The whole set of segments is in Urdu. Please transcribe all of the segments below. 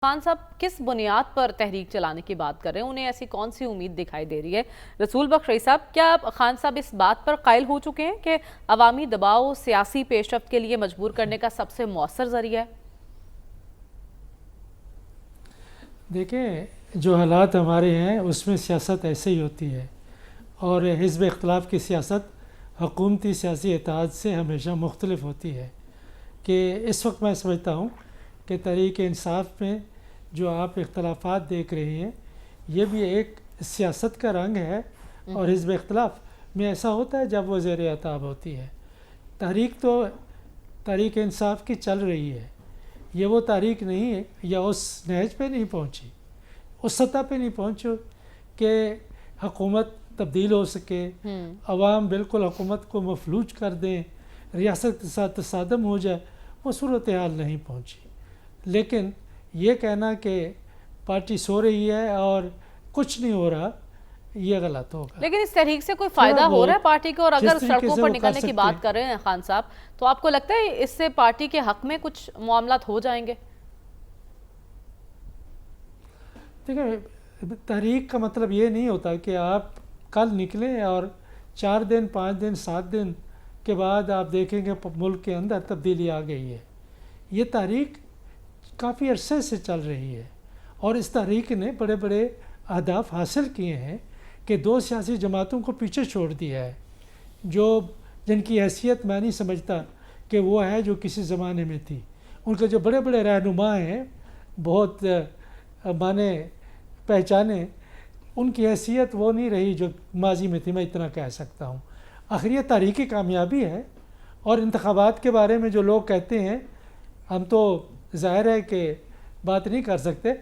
خان صاحب کس بنیاد پر تحریک چلانے کی بات کر رہے ہیں؟ انہیں ایسی کون سی امید دکھائی دے رہی ہے؟ رسول بخش رئی صاحب، کیا خان صاحب اس بات پر قائل ہو چکے ہیں کہ عوامی دباؤ سیاسی پیش رفت کے لیے مجبور کرنے کا سب سے مؤثر ذریعہ ہے؟ دیکھیں، جو حالات ہمارے ہیں اس میں سیاست ایسے ہی ہوتی ہے، اور حزب اختلاف کی سیاست حکومتی سیاسی اتحاد سے ہمیشہ مختلف ہوتی ہے۔ کہ اس وقت میں سمجھتا ہوں کہ تحریک انصاف میں جو آپ اختلافات دیکھ رہے ہیں یہ بھی ایک سیاست کا رنگ ہے، اور حزب اختلاف میں ایسا ہوتا ہے جب وہ زیر عتاب ہوتی ہے۔ تحریک انصاف کی چل رہی ہے، یہ وہ تحریک نہیں ہے، یا اس نہج پہ نہیں پہنچی، اس سطح پہ نہیں پہنچی کہ حکومت تبدیل ہو سکے، عوام بالکل حکومت کو مفلوج کر دیں، ریاست کے ساتھ تصادم ہو جائے، وہ صورتحال نہیں پہنچی۔ لیکن یہ کہنا کہ پارٹی سو رہی ہے اور کچھ نہیں ہو رہا، یہ غلط ہوگا۔ لیکن اس تحریک سے کوئی فائدہ ہو رہا ہے پارٹی کو؟ اور اگر سڑکوں پر نکلنے کی بات کر رہے ہیں خان صاحب، تو آپ کو لگتا ہے اس سے پارٹی کے حق میں کچھ معاملات ہو جائیں گے؟ دیکھیں، تحریک کا مطلب یہ نہیں ہوتا کہ آپ کل نکلیں اور 4 دن 5 دن 7 دن کے بعد آپ دیکھیں کہ ملک کے اندر تبدیلی آ گئی ہے۔ یہ تحریک کافی عرصے سے چل رہی ہے، اور اس تحریک نے بڑے بڑے اہداف حاصل کیے ہیں کہ 2 سیاسی جماعتوں کو پیچھے چھوڑ دیا ہے، جن کی حیثیت میں نہیں سمجھتا کہ وہ ہے جو کسی زمانے میں تھی۔ ان کے جو بڑے بڑے رہنما ہیں، بہت مانے پہچانے، ان کی حیثیت وہ نہیں رہی جو ماضی میں تھی، میں اتنا کہہ سکتا ہوں۔ آخر یہ تاریخی کامیابی ہے۔ اور انتخابات کے بارے میں جو لوگ کہتے ہیں، ہم تو ظاہر ہے کہ بات نہیں کر سکتے،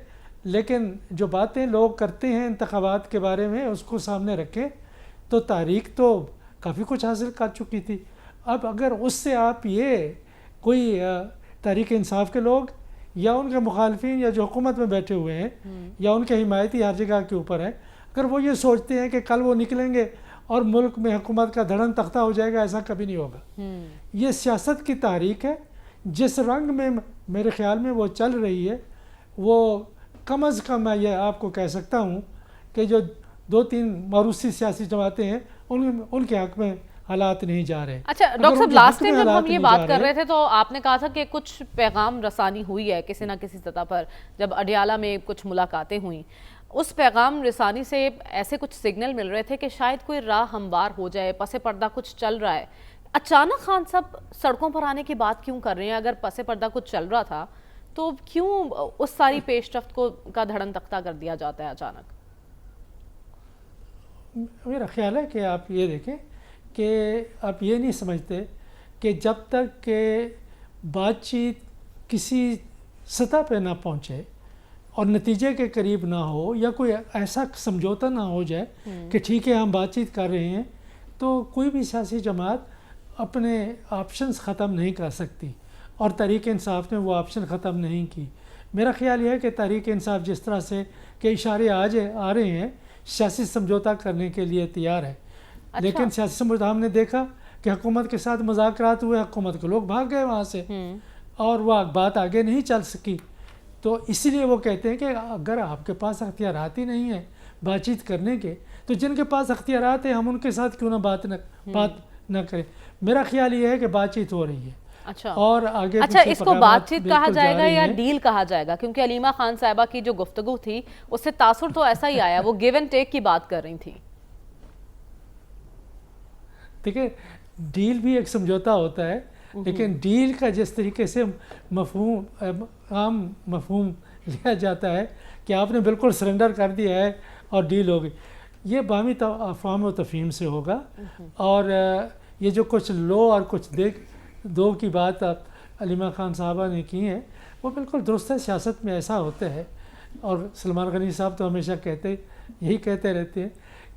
لیکن جو باتیں لوگ کرتے ہیں انتخابات کے بارے میں اس کو سامنے رکھیں تو تحریک تو کافی کچھ حاصل کر چکی تھی۔ اب اگر اس سے آپ یہ کوئی تحریک انصاف کے لوگ یا ان کے مخالفین یا جو حکومت میں بیٹھے ہوئے ہیں یا ان کے حمایتی ہر جگہ کے اوپر ہیں، اگر وہ یہ سوچتے ہیں کہ کل وہ نکلیں گے اور ملک میں حکومت کا دھڑن تختہ ہو جائے گا، ایسا کبھی نہیں ہوگا۔ یہ سیاست کی تحریک ہے، جس رنگ میں میرے خیال میں وہ چل رہی ہے، وہ کم از کم میں یہ آپ کو کہہ سکتا ہوں کہ جو 2-3 موروثی سیاسی جماعتیں ہیں ان کے حق میں حالات نہیں جا رہے۔ اچھا ڈاکٹر صاحب، لاسٹ ٹائم جب ہم یہ بات کر رہے تھے تو آپ نے کہا تھا کہ کچھ پیغام رسانی ہوئی ہے کسی نہ کسی سطح پر، جب اڈیالہ میں کچھ ملاقاتیں ہوئیں، اس پیغام رسانی سے ایسے کچھ سگنل مل رہے تھے کہ شاید کوئی راہ ہموار ہو جائے، پس پردہ کچھ چل رہا ہے۔ اچانک خان صاحب سڑکوں پر آنے کی بات کیوں کر رہے ہیں؟ اگر پس پردہ کچھ چل رہا تھا تو کیوں اس ساری پیش رفت کا دھڑن تختہ کر دیا جاتا ہے اچانک؟ میرا خیال ہے کہ آپ یہ دیکھیں کہ آپ یہ نہیں سمجھتے کہ جب تک کہ بات چیت کسی سطح پہ نہ پہنچے اور نتیجے کے قریب نہ ہو، یا کوئی ایسا سمجھوتا نہ ہو جائے کہ ٹھیک ہے ہم بات چیت کر رہے ہیں، تو کوئی بھی سیاسی جماعت اپنے آپشنز ختم نہیں کر سکتی، اور تحریک انصاف نے وہ آپشن ختم نہیں کی۔ میرا خیال یہ ہے کہ تحریک انصاف جس طرح سے کہ اشارے آ رہے ہیں سیاسی سمجھوتا کرنے کے لیے تیار ہے، لیکن سیاسی سمجھوتا ہم نے دیکھا کہ حکومت کے ساتھ مذاکرات ہوئے، حکومت کے لوگ بھاگ گئے وہاں سے، اور وہ بات آگے نہیں چل سکی۔ تو اسی لیے وہ کہتے ہیں کہ اگر آپ کے پاس اختیارات ہی نہیں ہیں بات چیت کرنے کے، تو جن کے پاس اختیارات ہیں ہم ان کے ساتھ کیوں نہ بات نہ کریں۔ میرا خیال یہ ہے کہ بات چیت ہو رہی ہے۔ اور آگے اس کو بات چیت کہا جائے گا یا ڈیل کہا جائے گا؟ کیونکہ علیمہ خان صاحبہ کی جو گفتگو تھی اس سے تاثر تو ایسا ہی آیا، وہ گیو اینڈ ٹیک کی بات کر رہی تھی۔ دیکھیں، ڈیل بھی ایک سمجھوتا ہوتا ہے، لیکن ڈیل کا جس طریقے سے عام مفہوم لیا جاتا ہے کہ آپ نے بالکل سرنڈر کر دیا ہے اور ڈیل ہو گئی، یہ باہمی افہام و تفہیم سے ہوگا۔ اور یہ جو کچھ لو اور کچھ دو کی بات علیمہ خان صاحبہ نے کی ہیں، وہ بالکل درست ہے۔ سیاست میں ایسا ہوتا ہے، اور سلمان غنی صاحب تو ہمیشہ یہی کہتے رہتے ہیں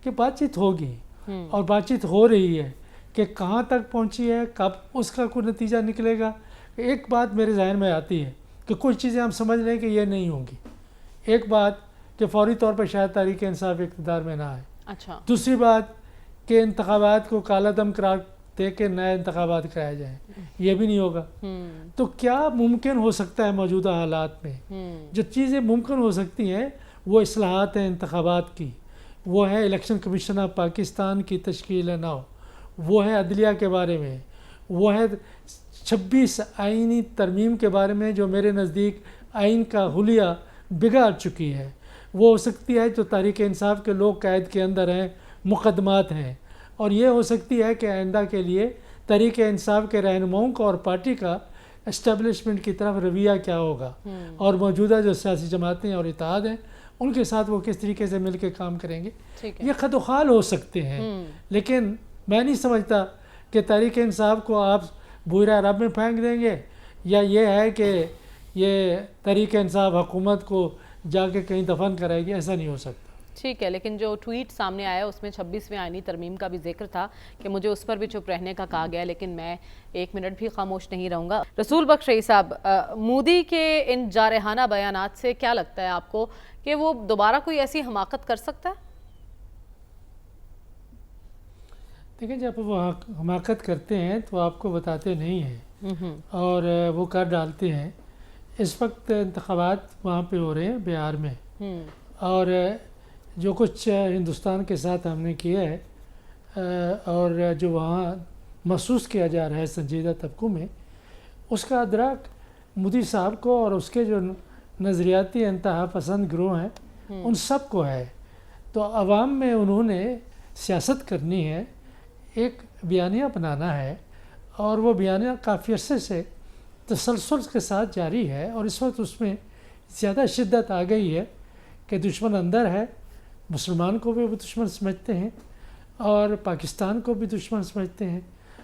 کہ بات چیت ہوگی، اور بات چیت ہو رہی ہے، کہ کہاں تک پہنچی ہے، کب اس کا کوئی نتیجہ نکلے گا۔ ایک بات میرے ذہن میں آتی ہے کہ کچھ چیزیں ہم سمجھ لیں کہ یہ نہیں ہوں گی۔ ایک بات کہ فوری طور پر شاید تحریک انصاف اقتدار میں نہ آئے۔ دوسری بات کہ انتخابات کو کالا دم قرار دے کے نئے انتخابات کرائے جائیں، یہ بھی نہیں ہوگا۔ تو کیا ممکن ہو سکتا ہے موجودہ حالات میں؟ جو چیزیں ممکن ہو سکتی ہیں وہ اصلاحات ہیں انتخابات کی، وہ ہے الیکشن کمیشن آف پاکستان کی تشکیل نو، وہ ہے عدلیہ کے بارے میں، وہ ہے 26 آئینی ترمیم کے بارے میں جو میرے نزدیک آئین کا حلیہ بگاڑ چکی ہے، وہ ہو سکتی ہے جو تحریک انصاف کے لوگ قید کے اندر ہیں، مقدمات ہیں، اور یہ ہو سکتی ہے کہ آئندہ کے لیے تحریک انصاف کے رہنماؤں کا اور پارٹی کا اسٹیبلشمنٹ کی طرف رویہ کیا ہوگا، اور موجودہ جو سیاسی جماعتیں اور اتحاد ہیں ان کے ساتھ وہ کس طریقے سے مل کے کام کریں گے۔ یہ خد و خال ہو سکتے ہیں، لیکن میں نہیں سمجھتا کہ تحریک انصاف کو آپ بحیرہ عرب میں پھینک دیں گے، یا یہ ہے کہ یہ تحریک انصاف حکومت کو جا کے کہیں دفن کرائے گی، ایسا نہیں ہو سکتا۔ ٹھیک ہے، لیکن جو ٹویٹ سامنے آیا اس میں 26ویں آئینی ترمیم کا بھی ذکر تھا کہ مجھے اس پر بھی چپ رہنے کا کہا گیا، لیکن میں 1 منٹ بھی خاموش نہیں رہوں گا۔ رسول بخش رئی صاحب، مودی کے ان جارحانہ بیانات سے کیا لگتا ہے آپ کو کہ وہ دوبارہ کوئی ایسی حماقت کر سکتا ہے؟ دیکھیں، جب وہ حماقت کرتے ہیں تو آپ کو بتاتے نہیں ہیں اور وہ کر ڈالتے ہیں۔ اس وقت انتخابات وہاں پہ ہو رہے ہیں بہار میں، اور جو کچھ ہندوستان کے ساتھ ہم نے کیا ہے اور جو وہاں محسوس کیا جا رہا ہے سنجیدہ طبقوں میں، اس کا ادراک مودی صاحب کو اور اس کے جو نظریاتی انتہا پسند گروہ ہیں ان سب کو ہے۔ تو عوام میں انہوں نے سیاست کرنی ہے، ایک بیانیہ بنانا ہے، اور وہ بیانیہ کافی عرصے سے تسلسل کے ساتھ جاری ہے، اور اس وقت اس میں زیادہ شدت آ گئی ہے کہ دشمن اندر ہے، مسلمان کو بھی وہ دشمن سمجھتے ہیں اور پاکستان کو بھی دشمن سمجھتے ہیں،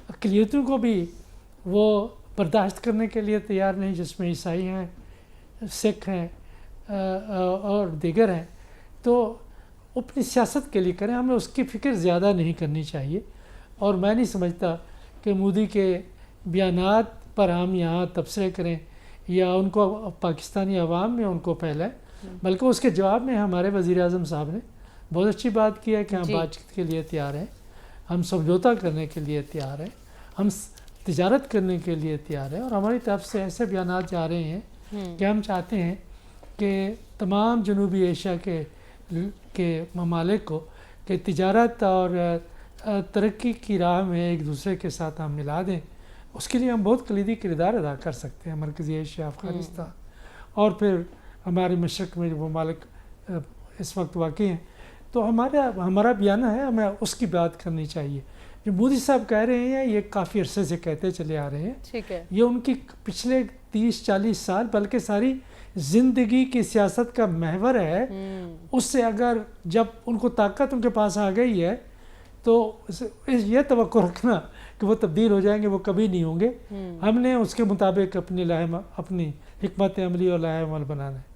اقلیتوں کو بھی وہ برداشت کرنے کے لیے تیار نہیں، جس میں عیسائی ہیں، سکھ ہیں اور دیگر ہیں۔ تو اپنی سیاست کے لیے کریں، ہمیں اس کی فکر زیادہ نہیں کرنی چاہیے، اور میں نہیں سمجھتا کہ مودی کے بیانات پر ہم یہاں تبصرے کریں یا ان کو پاکستانی عوام میں ان کو پھیلائیں، بلکہ اس کے جواب میں ہمارے وزیر اعظم صاحب نے بہت اچھی بات کی ہے کہ ہم بات چیت کے لیے تیار ہیں، ہم سمجھوتا کرنے کے لیے تیار ہیں، ہم تجارت کرنے کے لیے تیار ہیں، اور ہماری طرف سے ایسے بیانات جا رہے ہیں کہ ہم چاہتے ہیں کہ تمام جنوبی ایشیا کے ممالک کو کہ تجارت اور ترقی کی راہ میں ایک دوسرے کے ساتھ ہم ملا دیں۔ اس کے لیے ہم بہت کلیدی کردار ادا کر سکتے ہیں، مرکزی ایشیا، افغانستان، اور پھر ہمارے مشرق میں جو ممالک اس وقت واقع ہیں۔ تو ہمارا بیانہ ہے، ہمیں اس کی بات کرنی چاہیے۔ جو مودی صاحب کہہ رہے ہیں یہ کافی عرصے سے کہتے چلے آ رہے ہیں، ٹھیک ہے، یہ ان کی پچھلے 30-40 سال بلکہ ساری زندگی کی سیاست کا محور ہے۔ اس سے اگر جب ان کو طاقت ان کے پاس آ گئی ہے تو یہ توقع رکھنا کہ وہ تبدیل ہو جائیں گے، وہ کبھی نہیں ہوں گے۔ ہم نے اس کے مطابق اپنی حکمت عملی اور لائحہ عمل بنانا ہے۔